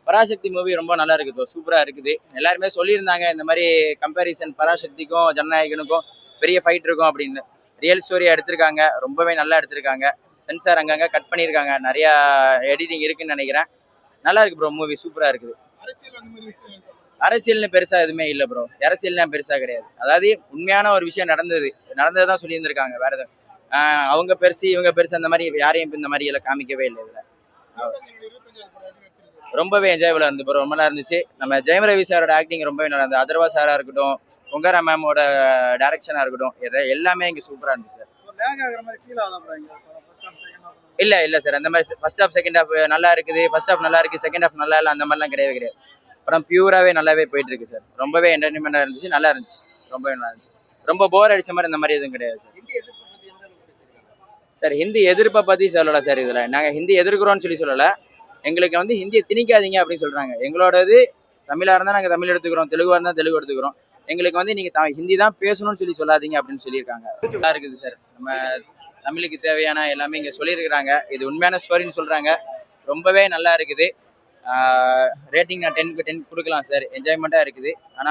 Parasakthi movie ரொம்ப நல்லா இருக்குது ப்ரோ, சூப்பராக இருக்குது. எல்லாருமே சொல்லியிருந்தாங்க இந்த மாதிரி கம்பேரிசன் பராசக்திக்கும் ஜனநாயகனுக்கும் பெரிய ஃபைட் இருக்கும் அப்படின்னு. ரியல் ஸ்டோரியா எடுத்திருக்காங்க, ரொம்பவே நல்லா எடுத்திருக்காங்க. சென்சார் அங்கங்கே கட் பண்ணியிருக்காங்க, நிறையா எடிட்டிங் இருக்குன்னு நினைக்கிறேன். நல்லா இருக்கு ப்ரோ, மூவி சூப்பராக இருக்குது. அரசியல்னு பெருசாக எதுவுமே இல்லை ப்ரோ, அரசியல்லாம் பெருசாக கிடையாது. அதாவது உண்மையான ஒரு விஷயம் நடந்ததான் சொல்லியிருந்திருக்காங்க. வேற எதுவும் அவங்க பெருசு இவங்க பெருசு அந்த மாதிரி யாரையும் இந்த மாதிரி எல்லாம் காமிக்கவே இல்லை இதில். ரொம்பவே என்ஜாயபுளாக இருந்து ப்ரோ, ரொம்ப நல்லா இருந்துச்சு. நம்ம ஜெயம் ரவி சாரோட ஆக்டிங் ரொம்பவே நல்லா இருந்தது. அதர்வா சாராக இருக்கட்டும், பொங்காரா மேமோட டைரக்ஷனாக இருக்கட்டும், எல்லாமே இங்கே சூப்பராக இருந்துச்சு சார். இல்லை சார், அந்த மாதிரி ஃபர்ஸ்ட் ஹாஃப் செகண்ட் ஹாஃப் நல்லா இருக்குது, ஃபர்ஸ்ட் ஹாஃப் நல்லா இருக்குது, செகண்ட் ஹாஃப் நல்லா இல்லை, அந்த மாதிரிலாம் கிடையாது. அப்புறம் பியூராகவே நல்லாவே போயிட்டு இருக்கு சார். ரொம்பவே என்டர்டைன்மெண்ட்டாக இருந்துச்சு, நல்லா இருந்துச்சு, ரொம்பவே நல்லா இருந்துச்சு. ரொம்ப போர் அடிச்ச மாதிரி இந்த மாதிரி எதுவும் கிடையாது சார். சார் ஹிந்தி எதிர்ப்பை பற்றி சொல்லலை சார். இதில் நாங்கள் ஹிந்தி எதிர்க்கிறோன்னு சொல்லலை. எங்களுக்கு வந்து ஹிந்தியை திணிக்காதீங்க அப்படின்னு சொல்கிறாங்க. எங்களோடது தமிழாக இருந்தால் நாங்கள் தமிழ் எடுத்துக்கிறோம், தெலுங்காக இருந்தால் தெலுங்கு எடுத்துக்கிறோம். எங்களுக்கு வந்து நீங்கள் ஹிந்தி தான் பேசணும்னு சொல்லாதீங்க அப்படின்னு சொல்லியிருக்காங்க. நல்லா இருக்குது சார். நம்ம தமிழுக்கு தேவையான எல்லாமே இங்கே சொல்லியிருக்கிறாங்க. இது உண்மையான ஸ்டோரின்னு சொல்கிறாங்க. ரொம்பவே நல்லா இருக்குது. ரேட்டிங் நான் 10 கொடுக்கலாம் சார். என்ஜாய்மெண்ட்டாக இருக்குது. ஆனால்